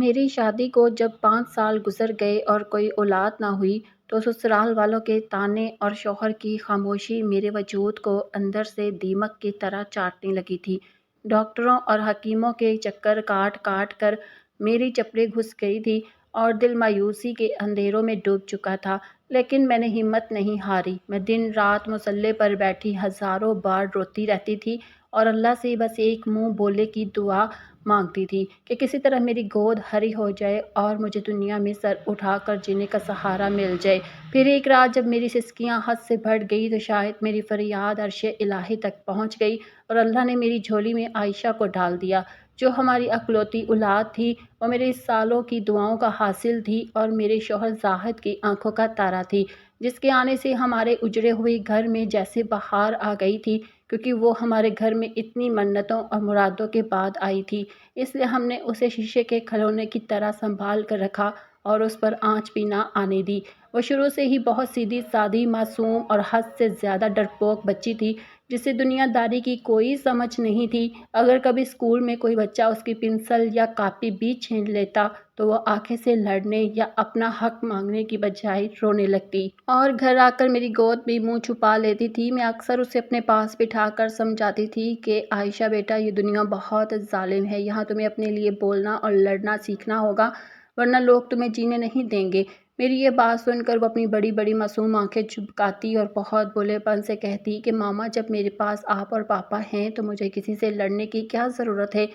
میری شادی کو جب 5 سال گزر گئے اور کوئی اولاد نہ ہوئی تو سسرال والوں کے طعنے اور شوہر کی خاموشی میرے وجود کو اندر سے دیمک کی طرح چاٹنے لگی تھی۔ ڈاکٹروں اور حکیموں کے چکر کاٹ کاٹ کر میری چپڑیں گھس گئی تھی اور دل مایوسی کے اندھیروں میں ڈوب چکا تھا، لیکن میں نے ہمت نہیں ہاری۔ میں دن رات مصلے پر بیٹھی ہزاروں بار روتی رہتی تھی اور اللہ سے بس ایک منہ بولے کی دعا مانگتی تھی کہ کسی طرح میری گود ہری ہو جائے اور مجھے دنیا میں سر اٹھا کر جینے کا سہارا مل جائے۔ پھر ایک رات جب میری سسکیاں حد سے بڑھ گئی تو شاید میری فریاد عرش الہی تک پہنچ گئی اور اللہ نے میری جھولی میں عائشہ کو ڈال دیا، جو ہماری اکلوتی اولاد تھی۔ وہ میرے سالوں کی دعاؤں کا حاصل تھی اور میرے شوہر زاہد کی آنکھوں کا تارا تھی، جس کے آنے سے ہمارے اجڑے ہوئے گھر میں جیسے بہار آ گئی تھی، کیونکہ وہ ہمارے گھر میں اتنی منتوں اور مرادوں کے بعد آئی تھی۔ اس لیے ہم نے اسے شیشے کے کھلونے کی طرح سنبھال کر رکھا اور اس پر آنچ بھی نہ آنے دی۔ وہ شروع سے ہی بہت سیدھی سادی، معصوم اور حد سے زیادہ ڈرپوک بچی تھی، جسے دنیا داری کی کوئی سمجھ نہیں تھی۔ اگر کبھی اسکول میں کوئی بچہ اس کی پنسل یا کاپی بھی چھین لیتا تو وہ آنکھیں سے لڑنے یا اپنا حق مانگنے کی بجائے رونے لگتی اور گھر آ کر میری گود میں منہ چھپا لیتی تھی۔ میں اکثر اسے اپنے پاس بٹھا کر سمجھاتی تھی کہ عائشہ بیٹا، یہ دنیا بہت ظالم ہے، یہاں تمہیں اپنے لیے بولنا اور لڑنا سیکھنا ہوگا، ورنہ لوگ تمہیں جینے نہیں دیں گے۔ میری یہ بات سن کر وہ اپنی بڑی بڑی معصوم آنکھیں جھپکاتی اور بہت بھولے پن سے کہتی کہ ماما، جب میرے پاس آپ اور پاپا ہیں تو مجھے کسی سے لڑنے کی کیا ضرورت ہے؟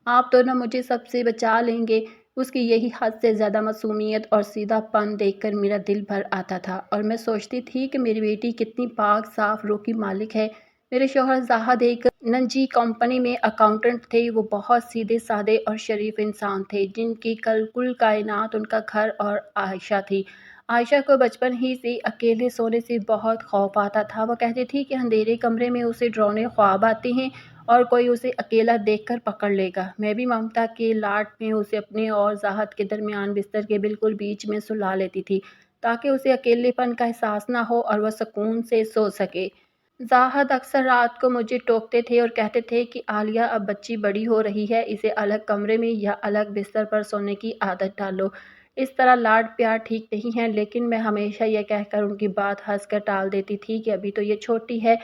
آپ دونوں مجھے سب سے بچا لیں گے۔ اس کی یہی حد سے زیادہ معصومیت اور سیدھا پن دیکھ کر میرا دل بھر آتا تھا اور میں سوچتی تھی کہ میری بیٹی کتنی پاک صاف روح کی مالک ہے۔ میرے شوہر زاہد ایک نجی کمپنی میں اکاؤنٹنٹ تھے۔ وہ بہت سیدھے سادے اور شریف انسان تھے، جن کی کل کائنات ان کا گھر اور عائشہ تھی۔ عائشہ کو بچپن ہی سے اکیلے سونے سے بہت خوف آتا تھا۔ وہ کہتی تھی کہ اندھیرے کمرے میں اسے ڈراؤنے خواب آتے ہیں اور کوئی اسے اکیلا دیکھ کر پکڑ لے گا۔ میں بھی ممتا کے لاڈ میں اسے اپنے اور زاہد کے درمیان بستر کے بالکل بیچ میں سلا لیتی تھی، تاکہ اسے اکیلے پن کا احساس نہ ہو اور وہ سکون سے سو سکے۔ زاہد اکثر رات کو مجھے ٹوکتے تھے اور کہتے تھے کہ عالیہ، اب بچی بڑی ہو رہی ہے، اسے الگ کمرے میں یا الگ بستر پر سونے کی عادت ڈالو۔ اس طرح لاڈ پیار ٹھیک نہیں ہے، لیکن میں ہمیشہ یہ کہہ کر ان کی بات ہنس کر ٹال دیتی تھی کہ ابھی تو یہ چھوٹی ہے،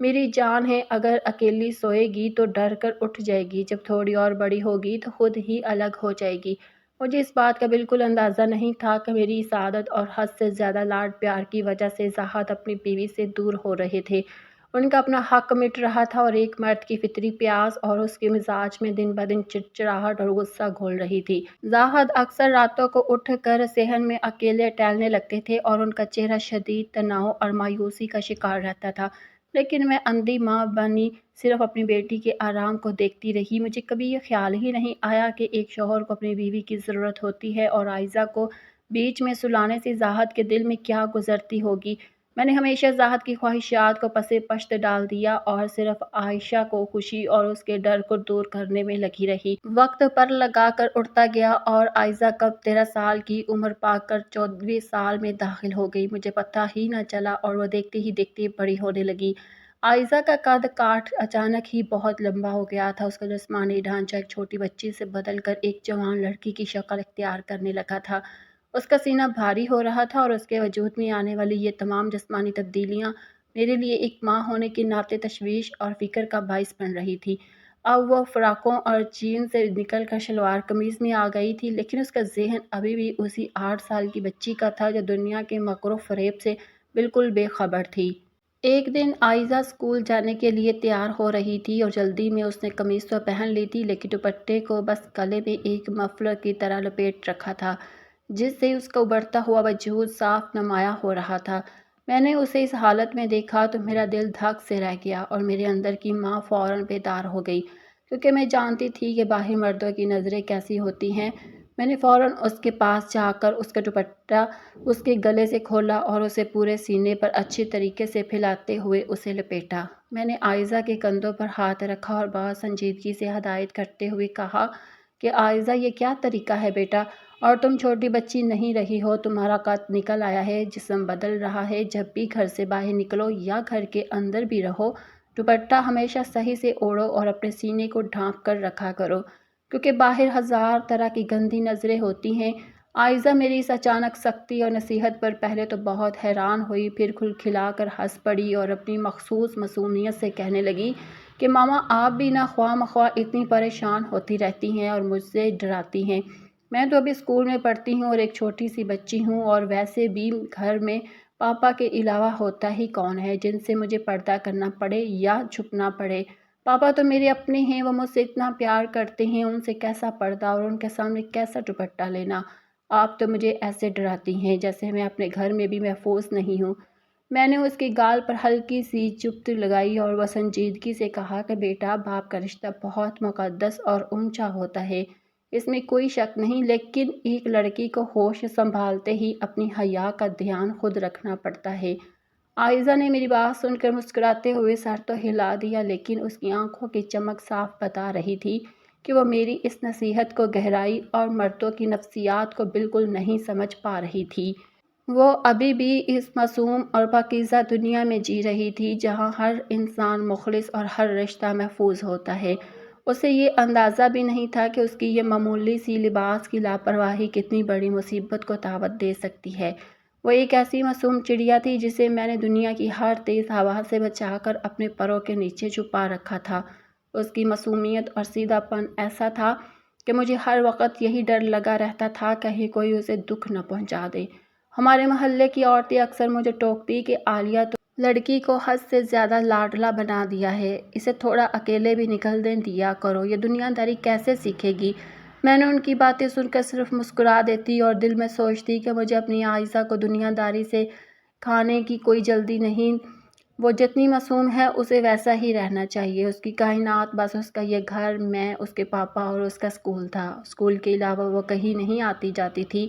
میری جان ہے، اگر اکیلی سوئے گی تو ڈر کر اٹھ جائے گی، جب تھوڑی اور بڑی ہوگی تو خود ہی الگ ہو جائے گی۔ مجھے اس بات کا بالکل اندازہ نہیں تھا کہ میری اس عادت اور حد سے زیادہ لاڈ پیار کی وجہ سے زاہد اپنی بیوی سے دور ہو رہے تھے۔ ان کا اپنا حق مٹ رہا تھا اور ایک مرد کی فطری پیاس اور اس کے مزاج میں دن بدن چڑچڑاہٹ اور غصہ گھول رہی تھی۔ زاہد اکثر راتوں کو اٹھ کر صحن میں اکیلے ٹہلنے لگتے تھے اور ان کا چہرہ شدید تناؤ اور مایوسی کا شکار رہتا تھا، لیکن میں اندھی ماں بنی صرف اپنی بیٹی کے آرام کو دیکھتی رہی۔ مجھے کبھی یہ خیال ہی نہیں آیا کہ ایک شوہر کو اپنی بیوی کی ضرورت ہوتی ہے اور عائزہ کو بیچ میں سلانے سے زاہد کے دل میں کیا گزرتی ہوگی۔ میں نے ہمیشہ زاہد کی خواہشات کو پس پشت ڈال دیا اور صرف عائشہ کو خوشی اور اس کے ڈر کو دور کرنے میں لگی رہی۔ وقت پر لگا کر اڑتا گیا اور عائزہ کب 13 سال کی عمر پا کر 14ویں سال میں داخل ہو گئی، مجھے پتہ ہی نہ چلا اور وہ دیکھتے ہی دیکھتے بڑی ہونے لگی۔ عائزہ کا قد کاٹ اچانک ہی بہت لمبا ہو گیا تھا۔ اس کا جسمانی ڈھانچہ ایک چھوٹی بچی سے بدل کر ایک جوان لڑکی کی شکل اختیار کرنے لگا تھا۔ اس کا سینہ بھاری ہو رہا تھا اور اس کے وجود میں آنے والی یہ تمام جسمانی تبدیلیاں میرے لیے ایک ماں ہونے کے ناطے تشویش اور فکر کا باعث بن رہی تھی۔ اب وہ فراقوں اور جین سے نکل کر شلوار قمیض میں آ گئی تھی، لیکن اس کا ذہن ابھی بھی اسی 8 سال کی بچی کا تھا جو دنیا کے مکر و فریب سے بالکل بے خبر تھی۔ ایک دن عائزہ اسکول جانے کے لیے تیار ہو رہی تھی اور جلدی میں اس نے قمیض تو پہن لی تھی، لیکن دوپٹے کو بس گلے میں ایک مفلر کی طرح لپیٹ رکھا تھا، جس سے اس کا ابھرتا ہوا وجود صاف نمایاں ہو رہا تھا۔ میں نے اسے اس حالت میں دیکھا تو میرا دل دھک سے رہ گیا اور میرے اندر کی ماں فوراً بیدار ہو گئی، کیونکہ میں جانتی تھی کہ باہر مردوں کی نظریں کیسی ہوتی ہیں۔ میں نے فوراً اس کے پاس جا کر اس کا دوپٹہ اس کے گلے سے کھولا اور اسے پورے سینے پر اچھی طریقے سے پھیلاتے ہوئے اسے لپیٹا۔ میں نے عائزہ کے کندھوں پر ہاتھ رکھا اور بہت سنجیدگی سے ہدایت کرتے ہوئے کہا کہ عائزہ، یہ کیا طریقہ ہے بیٹا؟ اور تم چھوٹی بچی نہیں رہی ہو، تمہارا قد نکل آیا ہے، جسم بدل رہا ہے، جب بھی گھر سے باہر نکلو یا گھر کے اندر بھی رہو، دوپٹہ ہمیشہ صحیح سے اوڑھو اور اپنے سینے کو ڈھانپ کر رکھا کرو۔ کیونکہ باہر ہزار طرح کی گندی نظریں ہوتی ہیں۔ عائزہ میری اس اچانک سختی اور نصیحت پر پہلے تو بہت حیران ہوئی، پھر کھلکھلا کر ہنس پڑی اور اپنی مخصوص معصومیت سے کہنے لگی کہ ماما آپ بھی نہ خواہ مخواہ اتنی پریشان ہوتی رہتی ہیں اور مجھ سے ڈراتی ہیں۔ میں تو ابھی اسکول میں پڑھتی ہوں اور ایک چھوٹی سی بچی ہوں، اور ویسے بھی گھر میں پاپا کے علاوہ ہوتا ہی کون ہے جن سے مجھے پردہ کرنا پڑے یا چھپنا پڑے۔ پاپا تو میرے اپنے ہیں، وہ مجھ سے اتنا پیار کرتے ہیں، ان سے کیسا پردہ اور ان کے سامنے کیسا دوپٹہ لینا۔ آپ تو مجھے ایسے ڈراتی ہیں جیسے میں اپنے گھر میں بھی محفوظ نہیں ہوں۔ میں نے اس کی گال پر ہلکی سی چبٹ لگائی اور وہ سنجیدگی سے کہا کہ بیٹا باپ کا رشتہ بہت مقدس اور اونچا ہوتا ہے، اس میں کوئی شک نہیں، لیکن ایک لڑکی کو ہوش سنبھالتے ہی اپنی حیا کا دھیان خود رکھنا پڑتا ہے۔ عائزہ نے میری بات سن کر مسکراتے ہوئے سر تو ہلا دیا، لیکن اس کی آنکھوں کی چمک صاف بتا رہی تھی کہ وہ میری اس نصیحت کو گہرائی اور مردوں کی نفسیات کو بالکل نہیں سمجھ پا رہی تھی۔ وہ ابھی بھی اس معصوم اور پاکیزہ دنیا میں جی رہی تھی جہاں ہر انسان مخلص اور ہر رشتہ محفوظ ہوتا ہے۔ اسے یہ اندازہ بھی نہیں تھا کہ اس کی یہ معمولی سی لباس کی لاپرواہی کتنی بڑی مصیبت کو دعوت دے سکتی ہے۔ وہ ایک ایسی معصوم چڑیا تھی جسے میں نے دنیا کی ہر تیز ہوا سے بچا کر اپنے پروں کے نیچے چھپا رکھا تھا۔ اس کی معصومیت اور سیدھا پن ایسا تھا کہ مجھے ہر وقت یہی ڈر لگا رہتا تھا کہیں کوئی اسے دکھ نہ پہنچا دے۔ ہمارے محلے کی عورتیں اکثر مجھے ٹوکتی کہ عالیہ تو لڑکی کو حد سے زیادہ لاڈلا بنا دیا ہے، اسے تھوڑا اکیلے بھی نکلنے دیا کرو، یہ دنیا داری کیسے سیکھے گی؟ میں نے ان کی باتیں سن کر صرف مسکرا دیتی اور دل میں سوچتی کہ مجھے اپنی عائزہ کو دنیا داری سے کھانے کی کوئی جلدی نہیں، وہ جتنی معصوم ہے اسے ویسا ہی رہنا چاہیے۔ اس کی کائنات بس اس کا یہ گھر، میں، اس کے پاپا اور اس کا اسکول تھا۔ اسکول کے علاوہ وہ کہیں نہیں آتی جاتی تھی۔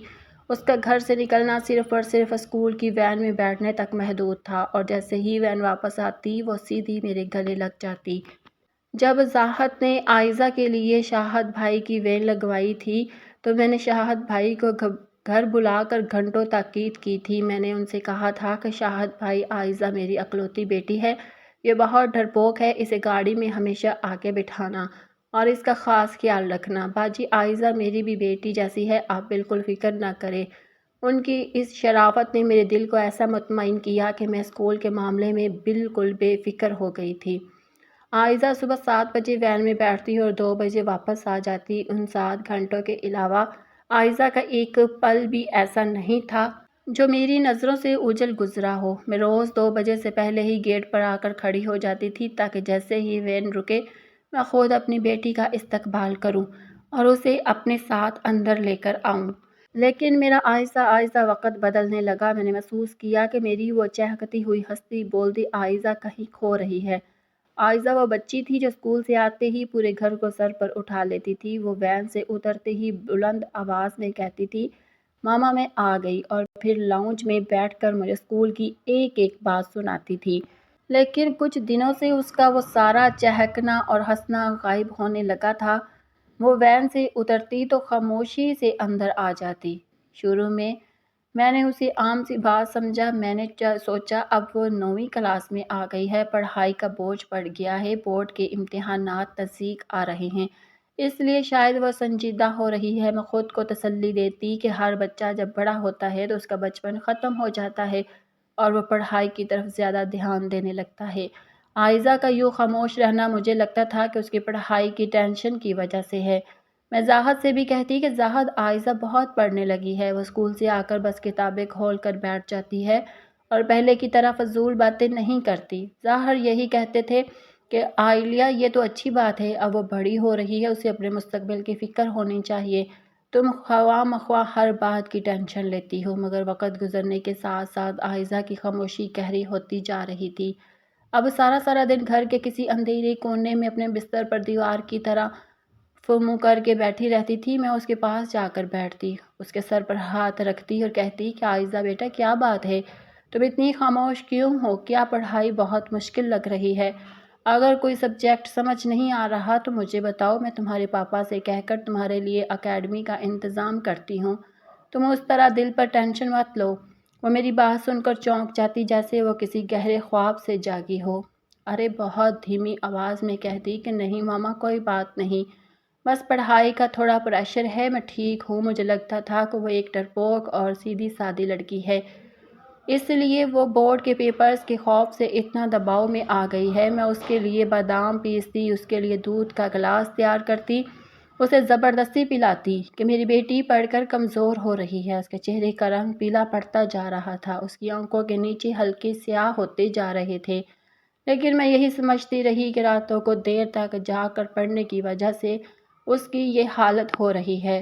اس کا گھر سے نکلنا صرف اور صرف اسکول کی وین میں بیٹھنے تک محدود تھا، اور جیسے ہی وین واپس آتی وہ سیدھی میرے گلے لگ جاتی۔ جب زاہد نے عائزہ کے لیے شاہد بھائی کی وین لگوائی تھی تو میں نے شاہد بھائی کو گھر بلا کر گھنٹوں تاکید کی تھی۔ میں نے ان سے کہا تھا کہ شاہد بھائی، عائزہ میری اکلوتی بیٹی ہے، یہ بہت ڈرپوک ہے، اسے گاڑی میں ہمیشہ آگے بٹھانا اور اس کا خاص خیال رکھنا۔ باجی عائزہ میری بھی بیٹی جیسی ہے، آپ بالکل فکر نہ کریں۔ ان کی اس شرافت نے میرے دل کو ایسا مطمئن کیا کہ میں اسکول کے معاملے میں بالکل بے فکر ہو گئی تھی۔ عائزہ صبح 7 بجے وین میں بیٹھتی اور 2 بجے واپس آ جاتی۔ ان 7 گھنٹوں کے علاوہ عائزہ کا ایک پل بھی ایسا نہیں تھا جو میری نظروں سے اوجھل گزرا ہو۔ میں روز 2 بجے سے پہلے ہی گیٹ پر آ کر کھڑی ہو جاتی تھی تاکہ جیسے ہی وین رکے میں خود اپنی بیٹی کا استقبال کروں اور اسے اپنے ساتھ اندر لے کر آؤں۔ لیکن میرا آہستہ آہستہ وقت بدلنے لگا۔ میں نے محسوس کیا کہ میری وہ چہکتی ہوئی ہستی بولتی عائزہ کہیں کھو رہی ہے۔ عائزہ وہ بچی تھی جو اسکول سے آتے ہی پورے گھر کو سر پر اٹھا لیتی تھی۔ وہ وین سے اترتے ہی بلند آواز میں کہتی تھی، ماما میں آ گئی، اور پھر لاؤنج میں بیٹھ کر مجھے اسکول کی ایک ایک بات سناتی تھی۔ لیکن کچھ دنوں سے اس کا وہ سارا چہکنا اور ہنسنا غائب ہونے لگا تھا۔ وہ وین سے اترتی تو خاموشی سے اندر آ جاتی۔ شروع میں نے اسے عام سی بات سمجھا۔ میں نے سوچا اب وہ 9ویں کلاس میں آ گئی ہے، پڑھائی کا بوجھ پڑ گیا ہے، بورڈ کے امتحانات نزدیک آ رہے ہیں، اس لیے شاید وہ سنجیدہ ہو رہی ہے۔ میں خود کو تسلی دیتی کہ ہر بچہ جب بڑا ہوتا ہے تو اس کا بچپن ختم ہو جاتا ہے اور وہ پڑھائی کی طرف زیادہ دھیان دینے لگتا ہے۔ عائزہ کا یوں خاموش رہنا مجھے لگتا تھا کہ اس کی پڑھائی کی ٹینشن کی وجہ سے ہے۔ میں زاہد سے بھی کہتی کہ زاہد عائزہ بہت پڑھنے لگی ہے، وہ اسکول سے آ کر بس کتابیں کھول کر بیٹھ جاتی ہے اور پہلے کی طرح فضول باتیں نہیں کرتی۔ ظاہر یہی کہتے تھے کہ عالیہ یہ تو اچھی بات ہے، اب وہ بڑی ہو رہی ہے، اسے اپنے مستقبل کی فکر ہونی چاہیے، تم خواہ مخواہ ہر بات کی ٹینشن لیتی ہو۔ مگر وقت گزرنے کے ساتھ ساتھ عائزہ کی خاموشی گہری ہوتی جا رہی تھی۔ اب سارا دن گھر کے کسی اندھیرے کونے میں اپنے بستر پر دیوار کی طرح منہ کر کے بیٹھی رہتی تھی۔ میں اس کے پاس جا کر بیٹھتی، اس کے سر پر ہاتھ رکھتی اور کہتی کہ عائزہ بیٹا کیا بات ہے، تم اتنی خاموش کیوں ہو؟ کیا پڑھائی بہت مشکل لگ رہی ہے؟ اگر کوئی سبجیکٹ سمجھ نہیں آ رہا تو مجھے بتاؤ، میں تمہارے پاپا سے کہہ کر تمہارے لیے اکیڈمی کا انتظام کرتی ہوں۔ تم اس طرح دل پر ٹینشن مت لو۔ وہ میری بات سن کر چونک جاتی جیسے وہ کسی گہرے خواب سے جاگی ہو۔ ارے بہت دھیمی آواز میں کہتی کہ نہیں ماما کوئی بات نہیں، بس پڑھائی کا تھوڑا پریشر ہے، میں ٹھیک ہوں۔ مجھے لگتا تھا کہ وہ ایک ڈرپوک اور سیدھی سادی لڑکی ہے، اس لیے وہ بورڈ کے پیپرز کے خوف سے اتنا دباؤ میں آ گئی ہے۔ میں اس کے لیے بادام پیستی، اس کے لیے دودھ کا گلاس تیار کرتی، اسے زبردستی پلاتی کہ میری بیٹی پڑھ کر کمزور ہو رہی ہے۔ اس کے چہرے کا رنگ پیلا پڑتا جا رہا تھا، اس کی آنکھوں کے نیچے ہلکے سیاہ ہوتے جا رہے تھے، لیکن میں یہی سمجھتی رہی کہ راتوں کو دیر تک جاگ کر پڑھنے کی وجہ سے اس کی یہ حالت ہو رہی ہے۔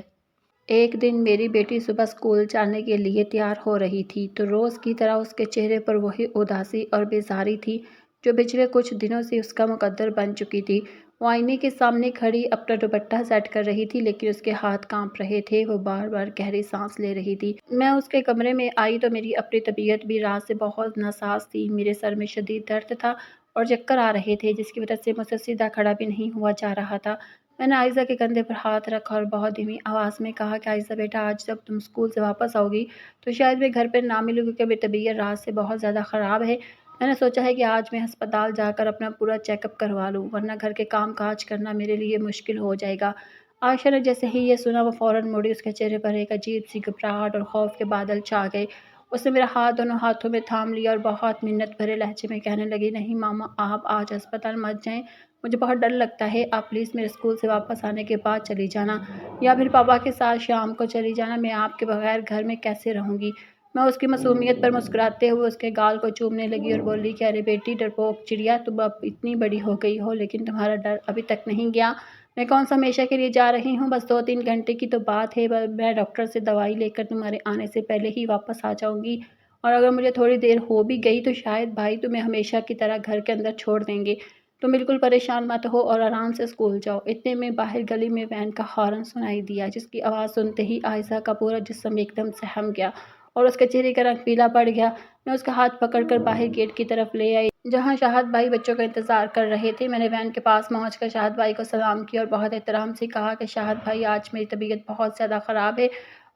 ایک دن میری بیٹی صبح اسکول جانے کے لیے تیار ہو رہی تھی تو روز کی طرح اس کے چہرے پر وہی اداسی اور بیزاری تھی جو پچھلے کچھ دنوں سے اس کا مقدر بن چکی تھی۔ وہ آئینے کے سامنے کھڑی اپنا دوپٹہ سیٹ کر رہی تھی، لیکن اس کے ہاتھ کانپ رہے تھے، وہ بار بار گہری سانس لے رہی تھی۔ میں اس کے کمرے میں آئی تو میری اپنی طبیعت بھی رات سے بہت ناساز تھی۔ میرے سر میں شدید درد تھا اور چکر آ رہے تھے، جس کی وجہ سے مجھ سے سیدھا کھڑا بھی نہیں ہوا جا رہا تھا۔ میں نے عائزہ کے کندھے پر ہاتھ رکھا اور بہت دھیمی آواز میں کہا کہ عائزہ بیٹا، آج جب تم اسکول سے واپس آؤ گی تو شاید میں گھر پر نہ ملوں، کیونکہ میری طبیعت رات سے بہت زیادہ خراب ہے۔ میں نے سوچا ہے کہ آج میں ہسپتال جا کر اپنا پورا چیک اپ کروا لوں، ورنہ گھر کے کام کاج کرنا میرے لیے مشکل ہو جائے گا۔ عائشہ نے جیسے ہی یہ سنا وہ فوراً مڑی، اس کے چہرے پر ایک عجیب سی گھبراہٹ اور خوف کے بادل چھا گئے۔ اس نے میرا ہاتھ دونوں ہاتھوں میں تھام لیا اور بہت منت بھرے لہجے میں کہنے لگی، نہیں ماما، آپ آج ہسپتال مت جائیں، مجھے بہت ڈر لگتا ہے۔ آپ پلیز میرے اسکول سے واپس آنے کے بعد چلی جانا، یا پھر پاپا کے ساتھ شام کو چلی جانا، میں آپ کے بغیر گھر میں کیسے رہوں گی؟ میں اس کی معصومیت پر مسکراتے ہوئے اس کے گال کو چومنے لگی اور بولی کہ ارے بیٹی ڈرپوک چڑیا، تم اب اتنی بڑی ہو گئی ہو لیکن تمہارا ڈر ابھی تک نہیں گیا۔ میں کون سا ہمیشہ کے لیے جا رہی ہوں، بس 2-3 گھنٹے کی تو بات ہے۔ میں ڈاکٹر سے دوائی لے کر تمہارے آنے سے پہلے ہی واپس آ جاؤں گی، اور اگر مجھے تھوڑی دیر ہو بھی گئی تو شاید بھائی تمہیں ہمیشہ کی طرح گھر کے اندر چھوڑ دیں گے۔ تم بالکل پریشان مت ہو اور آرام سے اسکول جاؤ۔ اتنے میں باہر گلی میں وین کا ہارن سنائی دیا، جس کی آواز سنتے ہی عائزہ کا پورا جسم ایک دم سہم گیا اور اس کے چہرے کا رنگ پیلا پڑ گیا۔ میں اس کا ہاتھ پکڑ کر باہر گیٹ کی طرف لے آئی، جہاں شاہد بھائی بچوں کا انتظار کر رہے تھے۔ میں نے وین کے پاس پہنچ کر شاہد بھائی کو سلام کیا اور بہت احترام سے کہا کہ شاہد بھائی، آج میری طبیعت بہت زیادہ خراب ہے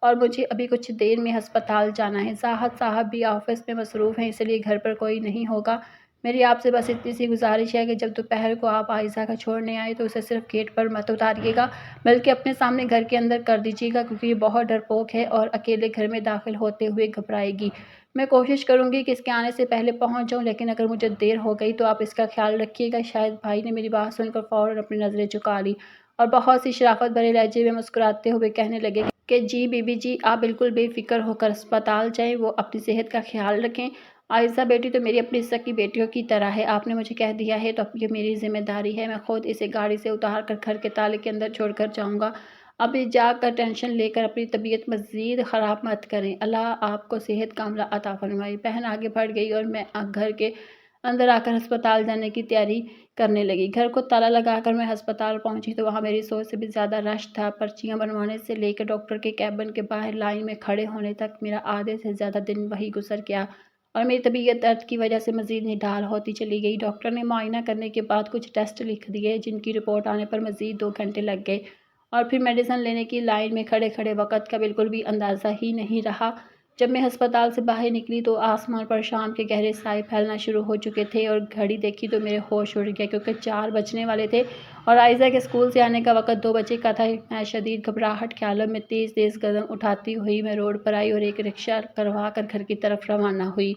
اور مجھے ابھی کچھ دیر میں ہسپتال جانا ہے۔ زاہد صاحب بھی آفس میں مصروف ہیں، اس لیے گھر پر کوئی نہیں ہوگا۔ میری آپ سے بس اتنی سی گزارش ہے کہ جب دوپہر کو آپ عائزہ کا چھوڑنے آئے تو اسے صرف گیٹ پر مت اتاریے گا، بلکہ اپنے سامنے گھر کے اندر کر دیجیے گا، کیونکہ یہ بہت ڈرپوک ہے اور اکیلے گھر میں داخل ہوتے ہوئے گھبرائے گی۔ میں کوشش کروں گی کہ اس کے آنے سے پہلے پہنچ جاؤں، لیکن اگر مجھے دیر ہو گئی تو آپ اس کا خیال رکھیے گا۔ شاہد بھائی نے میری بات سن کر فوراً اپنی نظریں جھکا لی اور بہت سی شرافت بھرے لہجے میں مسکراتے ہوئے کہنے لگے کہ جی بی بی جی، آپ بالکل بے فکر ہو کر اسپتال جائیں، وہ اپنی صحت کا خیال رکھیں۔ عائزہ بیٹی تو میری اپنی سکی بیٹیوں کی طرح ہے، آپ نے مجھے کہہ دیا ہے تو اب یہ میری ذمہ داری ہے، میں خود اسے گاڑی سے اتار کر گھر کے تالے کے اندر چھوڑ کر جاؤں گا۔ ابھی جا کر ٹینشن لے کر اپنی طبیعت مزید خراب مت کریں، اللہ آپ کو صحت کاملہ عطا فرمائے۔ بہن آگے بڑھ گئی اور میں گھر کے اندر آ کر ہسپتال جانے کی تیاری کرنے لگی۔ گھر کو تالا لگا کر میں ہسپتال پہنچی تو وہاں میری سوچ سے بھی زیادہ رش تھا۔ پرچیاں بنوانے سے لے کر ڈاکٹر کے کیبن کے باہر لائن میں کھڑے ہونے تک میرا آدھے سے زیادہ دن وہی گزر گیا اور میری طبیعت درد کی وجہ سے مزید نڈال ہوتی چلی گئی۔ ڈاکٹر نے معائنہ کرنے کے بعد کچھ ٹیسٹ لکھ دیے، جن کی رپورٹ آنے پر مزید 2 گھنٹے لگ گئے، اور پھر میڈیسن لینے کی لائن میں کھڑے کھڑے وقت کا بالکل بھی اندازہ ہی نہیں رہا۔ جب میں ہسپتال سے باہر نکلی تو آسمان پر شام کے گہرے سائے پھیلنا شروع ہو چکے تھے اور گھڑی دیکھی تو میرے ہوش اڑ گئے، کیونکہ 4 بجنے والے تھے اور عائزہ کے اسکول سے آنے کا وقت 2 بجے کا تھا۔ میں شدید گھبراہٹ کے عالم میں تیز تیز قدم اٹھاتی ہوئی میں روڈ پر آئی اور ایک رکشہ کروا کر گھر کی طرف روانہ ہوئی۔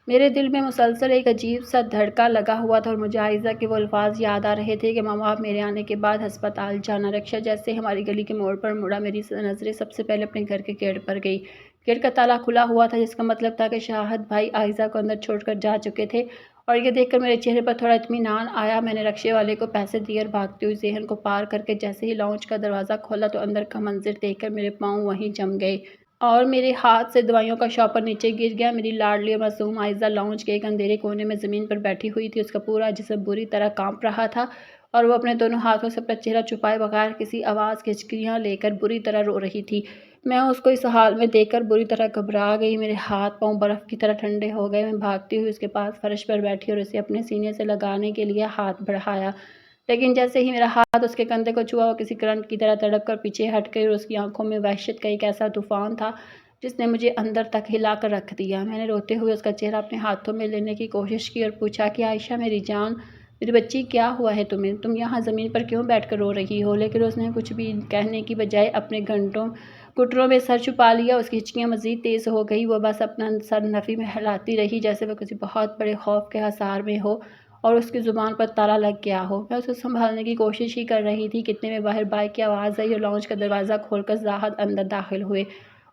میرے دل میں مسلسل ایک عجیب سا دھڑکا لگا ہوا تھا اور مجھے عائزہ کے وہ الفاظ یاد آ رہے تھے کہ ماما، آپ میرے آنے کے بعد ہسپتال جانا۔ رکشہ جیسے ہماری گلی کے موڑ پر مڑا، میری نظریں سب سے پہلے اپنے گھر کے گیٹ پر گئی۔ گیٹ کا تالا کھلا ہوا تھا، جس کا مطلب تھا کہ شاہد بھائی عائزہ کو اندر چھوڑ کر جا چکے تھے، اور یہ دیکھ کر میرے چہرے پر تھوڑا اطمینان آیا۔ میں نے رکشے والے کو پیسے دیے اور بھاگتی ہوئی ذہن کو پار کر کے جیسے ہی لاؤنج کا دروازہ کھولا تو اندر کا منظر دیکھ کر میرے پاؤں وہیں جم گئے اور میرے ہاتھ سے دوائیوں کا شاپر نیچے گر گیا۔ میری لاڈلی اور معصوم عائزہ لاؤنج کے ایک اندھیرے کونے میں زمین پر بیٹھی ہوئی تھی۔ اس کا پورا جسم بری طرح کانپ رہا تھا اور وہ اپنے دونوں ہاتھوں سے اپنا چہرہ چھپائے بغیر کسی آواز کے ہچکیاں لے کر بری طرح رو رہی تھی۔ میں اس کو اس حال میں دیکھ کر بری طرح گھبرا گئی، میرے ہاتھ پاؤں برف کی طرح ٹھنڈے ہو گئے۔ میں بھاگتی ہوئی اس کے پاس فرش پر بیٹھی اور اسے اپنے سینے سے لگانے کے لیے ہاتھ بڑھایا، لیکن جیسے ہی میرا ہاتھ اس کے کندھے کو چھوا وہ کسی کرنٹ کی طرح تڑپ کر پیچھے ہٹ گئی اور اس کی آنکھوں میں وحشت کا ایک ایسا طوفان تھا جس نے مجھے اندر تک ہلا کر رکھ دیا۔ میں نے روتے ہوئے اس کا چہرہ اپنے ہاتھوں میں لینے کی کوشش کی اور پوچھا کہ عائشہ میری جان، میری بچی کیا ہوا ہے تمہیں؟ تم یہاں زمین پر کیوں بیٹھ کر رو رہی ہو؟ لیکن اس نے کچھ بھی کہنے کی بجائے اپنے گھٹنوں میں سر چھپا لیا۔ اس کی ہچکیاں مزید تیز ہو گئی۔ وہ بس اپنا سر نفی میں ہلاتی رہی جیسے وہ کسی بہت بڑے خوف کے حصار میں ہو اور اس کی زبان پر تالا لگ گیا ہو۔ میں اسے سنبھالنے کی کوشش ہی کر رہی تھی کہ اتنے میں باہر بائک کی آواز آئی اور لاؤنج کا دروازہ کھول کر زاہد اندر داخل ہوئے۔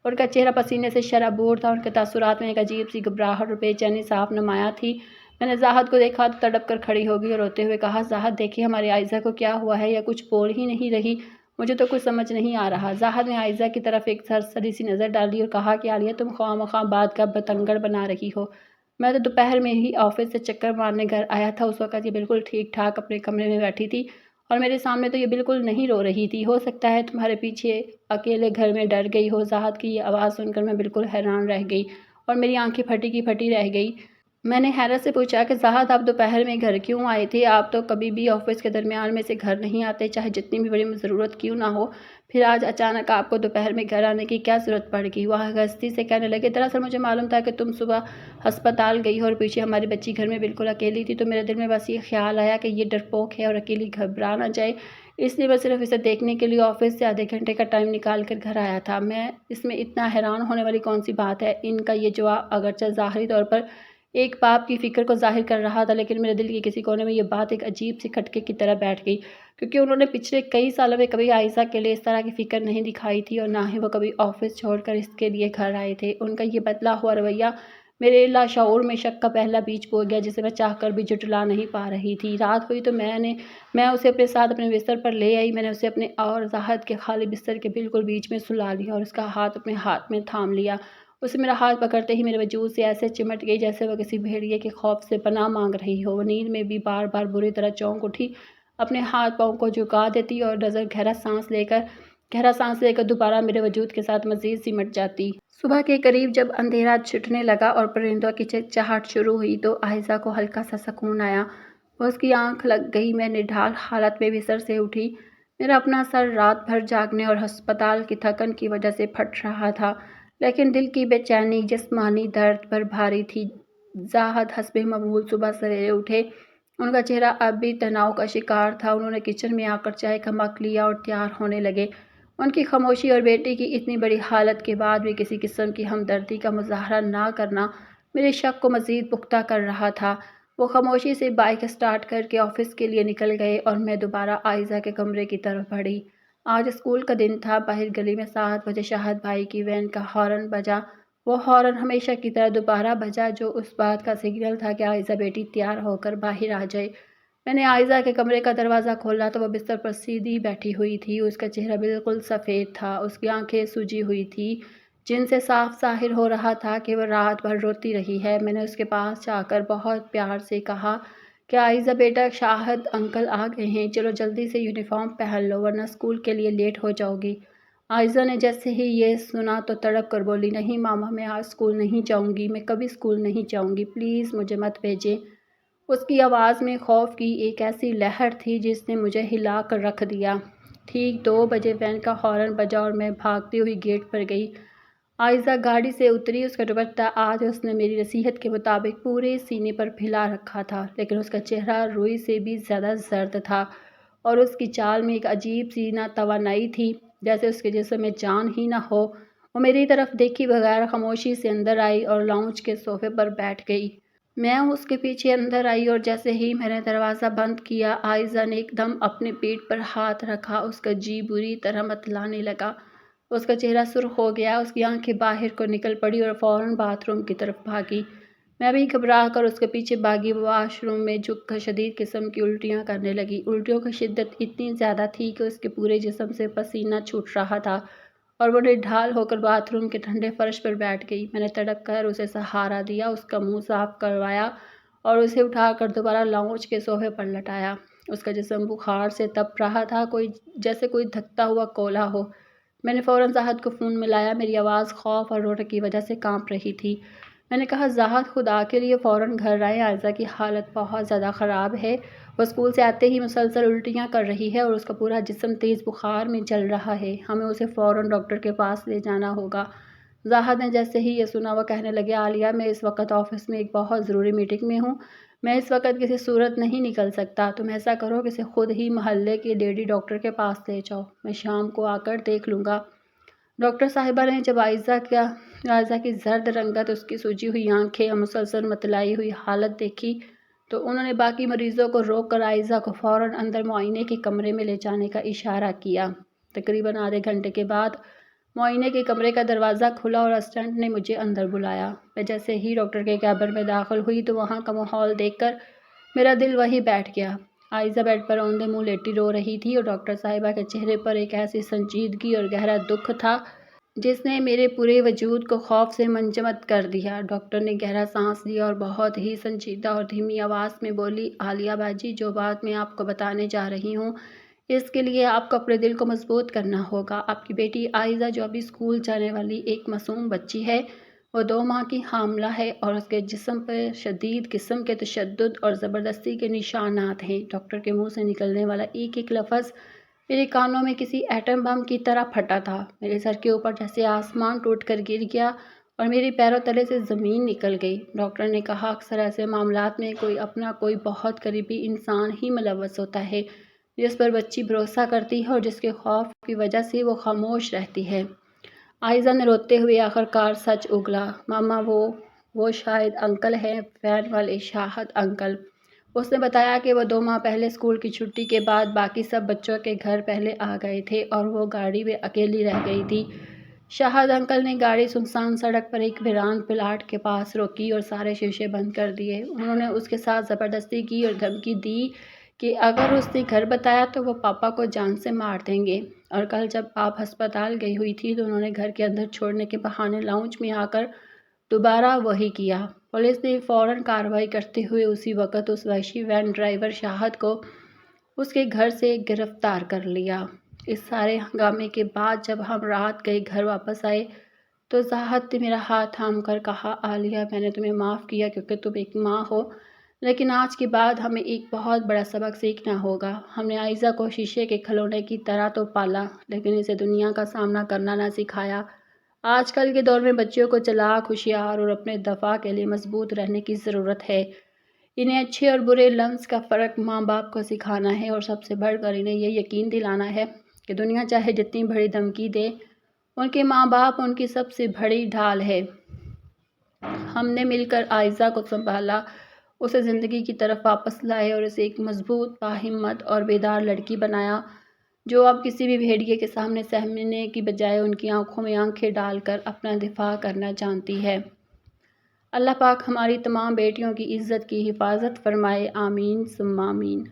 ان کا چہرہ پسینے سے شرابور تھا۔ ان کے تاثرات میں ایک عجیب سی گھبراہٹ اور بے چینی صاف نمایاں تھی۔ میں نے زاہد کو دیکھا تو تڑپ کر کھڑی ہو گئی اور روتے ہوئے کہا، زاہد دیکھیے ہماری عائزہ کو کیا ہوا ہے؟ یہ کچھ بول ہی نہیں رہی۔ مجھے تو کچھ سمجھ نہیں آ رہا۔ زاہد نے عائزہ کی طرف ایک سرسری سی نظر ڈالی اور کہا کہ عالیہ تم خواہ مخواہ بات کا بتنگڑ بنا رہی ہو۔ میں تو دوپہر میں ہی آفس سے چکر مارنے گھر آیا تھا۔ اس وقت یہ بالکل ٹھیک ٹھاک اپنے کمرے میں بیٹھی تھی اور میرے سامنے تو یہ بالکل نہیں رو رہی تھی۔ ہو سکتا ہے تمہارے پیچھے اکیلے گھر میں ڈر گئی ہو۔ زاہد کی یہ آواز سن کر میں بالکل حیران رہ گئی اور میری آنکھیں پھٹی کی پھٹی رہ گئی۔ میں نے حیرت سے پوچھا کہ زاہد آپ دوپہر میں گھر کیوں آئے تھے؟ آپ تو کبھی بھی آفس کے درمیان میں سے گھر نہیں آتے، چاہے جتنی بھی بڑی ضرورت کیوں نہ ہو۔ پھر آج اچانک آپ کو دوپہر میں گھر آنے کی کیا ضرورت پڑ گئی؟ وہ ہستی سے کہنے لگے، دراصل مجھے معلوم تھا کہ تم صبح ہسپتال گئی ہو اور پیچھے ہماری بچی گھر میں بالکل اکیلی تھی، تو میرے دل میں بس یہ خیال آیا کہ یہ ڈرپوک ہے اور اکیلی گھبرا نہ جائے، اس لیے میں صرف اسے دیکھنے کے لیے آفس سے آدھے گھنٹے کا ٹائم نکال کر گھر آیا تھا۔ اس میں اتنا حیران ہونے والی کون سی بات ہے؟ ان کا یہ جواب اگرچہ ظاہری طور پر ایک باپ کی فکر کو ظاہر کر رہا تھا، لیکن میرے دل کے کسی کونے میں یہ بات ایک عجیب سی کھٹکے کی طرح بیٹھ گئی، کیونکہ انہوں نے پچھلے کئی سالوں میں کبھی عائزہ کے لیے اس طرح کی فکر نہیں دکھائی تھی اور نہ ہی وہ کبھی آفس چھوڑ کر اس کے لیے گھر آئے تھے۔ ان کا یہ بدلا ہوا رویہ میرے لاشعور میں شک کا پہلا بیج بو گیا، جسے میں چاہ کر بھی جھٹلا نہیں پا رہی تھی۔ رات ہوئی تو میں اسے اپنے ساتھ اپنے بستر پر لے آئی۔ میں نے اسے اپنے اور زاہد کے خالی بستر کے بالکل بیچ میں سلا لیا اور اس کا ہاتھ اپنے ہاتھ میں تھام لیا۔ اسے میرا ہاتھ پکڑتے ہی میرے وجود سے ایسے چمٹ گئی جیسے وہ کسی بھیڑیے کے خوف سے پناہ مانگ رہی ہو۔ وہ نیند میں بھی بار بار بری طرح چونک اٹھی، اپنے ہاتھ پاؤں کو جھکا دیتی اور نظر گہرا سانس لے کر دوبارہ میرے وجود کے ساتھ مزید سمٹ جاتی۔ صبح کے قریب جب اندھیرا چھٹنے لگا اور پرندوں کی چہچہاہٹ شروع ہوئی تو عائزہ کو ہلکا سا سکون آیا۔ اس کی آنکھ لگ گئی۔ میں نڈھال حالت میں بستر سے اٹھی۔ میرا اپنا سر رات بھر جاگنے اور ہسپتال کی تھکن کی وجہ سے پھٹ رہا تھا، لیکن دل کی بے چینی جسمانی درد پر بھاری تھی۔ زاہد حسب معمول صبح سویرے اٹھے۔ ان کا چہرہ اب بھی تناؤ کا شکار تھا۔ انہوں نے کچن میں آ کر چائے کا مگ لیا اور تیار ہونے لگے۔ ان کی خاموشی اور بیٹی کی اتنی بڑی حالت کے بعد بھی کسی قسم کی ہمدردی کا مظاہرہ نہ کرنا میرے شک کو مزید پختہ کر رہا تھا۔ وہ خاموشی سے بائک اسٹارٹ کر کے آفس کے لیے نکل گئے اور میں دوبارہ عائزہ کے کمرے کی طرف بڑھی۔ آج اسکول کا دن تھا۔ باہر گلی میں 7 بجے شاہد بھائی کی وین کا ہارن بجا۔ وہ ہارن ہمیشہ کی طرح دوبارہ بجا، جو اس بات کا سگنل تھا کہ عائزہ بیٹی تیار ہو کر باہر آ جائے۔ میں نے عائزہ کے کمرے کا دروازہ کھولا تو وہ بستر پر سیدھی بیٹھی ہوئی تھی۔ اس کا چہرہ بالکل سفید تھا۔ اس کی آنکھیں سوجی ہوئی تھیں، جن سے صاف ظاہر ہو رہا تھا کہ وہ رات بھر روتی رہی ہے۔ میں نے اس کے پاس جا کر بہت پیار سے کہا کہ عائزہ بیٹا، شاہد انکل آ گئے ہیں، چلو جلدی سے یونیفارم پہن لو ورنہ اسکول کے لیے لیٹ ہو جاؤ گی۔ عائزہ نے جیسے ہی یہ سنا تو تڑپ کر بولی، نہیں ماما، میں آج اسکول نہیں جاؤں گی، میں کبھی اسکول نہیں جاؤں گی، پلیز مجھے مت بھیجیں۔ اس کی آواز میں خوف کی ایک ایسی لہر تھی جس نے مجھے ہلا کر رکھ دیا۔ ٹھیک 2 بجے وین کا ہارن بجا اور میں بھاگتی ہوئی گیٹ پر گئی۔ عائزہ گاڑی سے اتری۔ اس کا دوپٹہ آج اس نے میری نصیحت کے مطابق پورے سینے پر پھیلا رکھا تھا، لیکن اس کا چہرہ روئی سے بھی زیادہ زرد تھا اور اس کی چال میں ایک عجیب سی ناتوانائی تھی، جیسے اس کے جسم میں جان ہی نہ ہو۔ وہ میری طرف دیکھی بغیر خاموشی سے اندر آئی اور لاؤنج کے صوفے پر بیٹھ گئی۔ میں اس کے پیچھے اندر آئی اور جیسے ہی میں نے دروازہ بند کیا، عائزہ نے ایک دم اپنے پیٹ پر ہاتھ رکھا۔ اس کا جی بری طرح متلانے لگا۔ اس کا چہرہ سرخ ہو گیا۔ اس کی آنکھیں باہر کو نکل پڑی اور فوراً باتھ روم کی طرف بھاگی۔ میں بھی گھبرا کر اس کے پیچھے بھاگی۔ وہ واش روم میں جھک کر شدید قسم کی الٹیاں کرنے لگی۔ الٹیوں کی شدت اتنی زیادہ تھی کہ اس کے پورے جسم سے پسینہ چھوٹ رہا تھا اور وہ نڈھال ہو کر باتھ روم کے ٹھنڈے فرش پر بیٹھ گئی۔ میں نے تڑپ کر اسے سہارا دیا، اس کا منہ صاف کروایا اور اسے اٹھا کر دوبارہ لاؤنج کے صوفے پر لٹایا۔ اس کا جسم بخار سے تپ رہا تھا، جیسے کوئی دھکتا ہوا کوئلہ ہو۔ میں نے فوراً زاہد کو فون ملایا۔ میری آواز خوف اور رونے کی وجہ سے کانپ رہی تھی۔ میں نے کہا، زاہد خدا کے لیے فوراً گھر آئیں، عائزہ کی حالت بہت زیادہ خراب ہے۔ وہ اسکول سے آتے ہی مسلسل الٹیاں کر رہی ہے اور اس کا پورا جسم تیز بخار میں جل رہا ہے۔ ہمیں اسے فوراً ڈاکٹر کے پاس لے جانا ہوگا۔ زاہد نے جیسے ہی یہ سنا وہ کہنے لگے، عالیہ، میں اس وقت آفس میں ایک بہت ضروری میٹنگ میں ہوں، میں اس وقت کسی صورت نہیں نکل سکتا۔ تم ایسا کرو کہ اسے خود ہی محلے کے لیڈی ڈاکٹر کے پاس لے جاؤ، میں شام کو آ کر دیکھ لوں گا۔ ڈاکٹر صاحبہ نے جب عائزہ کی زرد رنگت، اس کی سوجی ہوئی آنکھیں اور مسلسل متلائی ہوئی حالت دیکھی تو انہوں نے باقی مریضوں کو روک کر عائزہ کو فوراً اندر معائنے کے کمرے میں لے جانے کا اشارہ کیا۔ تقریباً آدھے گھنٹے کے بعد معائنے کے کمرے کا دروازہ کھلا اور اسسٹنٹ نے مجھے اندر بلایا۔ میں جیسے ہی ڈاکٹر کے کیبن میں داخل ہوئی تو وہاں کا ماحول دیکھ کر میرا دل وہیں بیٹھ گیا۔ عائزہ بیڈ پر اوندے منہ لیٹی رو رہی تھی اور ڈاکٹر صاحبہ کے چہرے پر ایک ایسی سنجیدگی اور گہرا دکھ تھا جس نے میرے پورے وجود کو خوف سے منجمد کر دیا۔ ڈاکٹر نے گہرا سانس لیا اور بہت ہی سنجیدہ اور دھیمی آواز میں بولی، عالیہ باجی، جو بات میں آپ کو بتانے جا رہی ہوں اس کے لیے آپ کو اپنے دل کو مضبوط کرنا ہوگا۔ آپ کی بیٹی عائزہ جو ابھی اسکول جانے والی ایک معصوم بچی ہے، وہ 2 ماہ کی حاملہ ہے اور اس کے جسم پر شدید قسم کے تشدد اور زبردستی کے نشانات ہیں۔ ڈاکٹر کے منہ سے نکلنے والا ایک ایک لفظ میرے کانوں میں کسی ایٹم بم کی طرح پھٹا تھا۔ میرے سر کے اوپر جیسے آسمان ٹوٹ کر گر گیا اور میرے پیروں تلے سے زمین نکل گئی۔ ڈاکٹر نے کہا، اکثر ایسے معاملات میں کوئی بہت قریبی انسان ہی ملوث ہوتا ہے جس پر بچی بھروسہ کرتی ہے اور جس کے خوف کی وجہ سے وہ خاموش رہتی ہے۔ عائزہ نے روتے ہوئے آخرکار سچ اگلا، ماما وہ شاید انکل ہیں، وین والے شاہد انکل۔ اس نے بتایا کہ وہ 2 ماہ پہلے اسکول کی چھٹی کے بعد باقی سب بچوں کے گھر پہلے آ گئے تھے اور وہ گاڑی میں اکیلی رہ گئی تھی۔ شاہد انکل نے گاڑی سنسان سڑک پر ایک ویران پلاٹ کے پاس روکی اور سارے شیشے بند کر دیے۔ انہوں نے اس کے ساتھ زبردستی کی اور دھمکی دی کہ اگر اس نے گھر بتایا تو وہ پاپا کو جان سے مار دیں گے۔ اور کل جب آپ ہسپتال گئی ہوئی تھی تو انہوں نے گھر کے اندر چھوڑنے کے بہانے لاؤنج میں آ کر دوبارہ وہی کیا۔ پولیس نے فوراً کارروائی کرتے ہوئے اسی وقت اس وحشی وین ڈرائیور شاہد کو اس کے گھر سے گرفتار کر لیا۔ اس سارے ہنگامے کے بعد جب ہم رات گئے گھر واپس آئے تو زاہد نے میرا ہاتھ تھام کر کہا، عالیہ، میں نے تمہیں معاف کیا کیونکہ تم ایک ماں ہو، لیکن آج کے بعد ہمیں ایک بہت بڑا سبق سیکھنا ہوگا۔ ہم نے عائزہ کو شیشے کے کھلونے کی طرح تو پالا لیکن اسے دنیا کا سامنا کرنا نہ سکھایا۔ آج کل کے دور میں بچیوں کو چالاک، ہوشیار اور اپنے دفاع کے لیے مضبوط رہنے کی ضرورت ہے۔ انہیں اچھے اور برے لفظ کا فرق ماں باپ کو سکھانا ہے اور سب سے بڑھ کر انہیں یہ یقین دلانا ہے کہ دنیا چاہے جتنی بڑی دھمکی دے، ان کے ماں باپ ان کی سب سے بڑی ڈھال ہے۔ ہم نے مل کر عائزہ کو سنبھالا، اسے زندگی کی طرف واپس لائے اور اسے ایک مضبوط، باہمت اور بیدار لڑکی بنایا جو اب کسی بھی بھیڑیے کے سامنے سہمنے کی بجائے ان کی آنکھوں میں آنکھیں ڈال کر اپنا دفاع کرنا جانتی ہے۔ اللہ پاک ہماری تمام بیٹیوں کی عزت کی حفاظت فرمائے، آمین ثم آمین۔